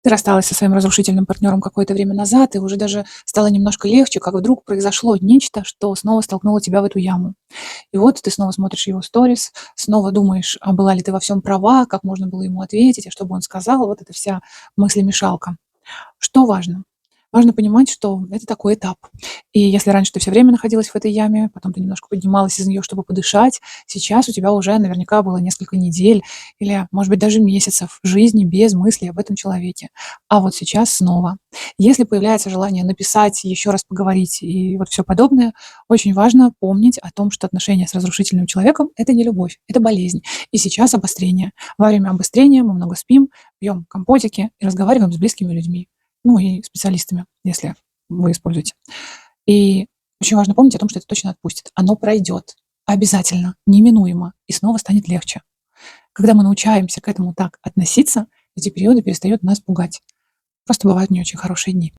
Ты рассталась со своим разрушительным партнером какое-то время назад, и уже даже стало немножко легче, как вдруг произошло нечто, что снова столкнуло тебя в эту яму. И вот ты снова смотришь его сторис, снова думаешь, а была ли ты во всем права, как можно было ему ответить, а что бы он сказал, вот эта вся мыслемешалка. Что важно? Важно понимать, что это такой этап. И если раньше ты все время находилась в этой яме, потом ты немножко поднималась из нее, чтобы подышать, сейчас у тебя уже наверняка было несколько недель или, может быть, даже месяцев жизни без мысли об этом человеке. А вот сейчас снова. Если появляется желание написать, еще раз поговорить и вот все подобное, очень важно помнить о том, что отношения с разрушительным человеком — это не любовь, это болезнь. И сейчас обострение. Во время обострения мы много спим, пьем компотики и разговариваем с близкими людьми. Ну и специалистами, если вы используете. И очень важно помнить о том, что это точно отпустит. Оно пройдет обязательно, неминуемо, и снова станет легче. Когда мы научаемся к этому так относиться, эти периоды перестают нас пугать. Просто бывают не очень хорошие дни.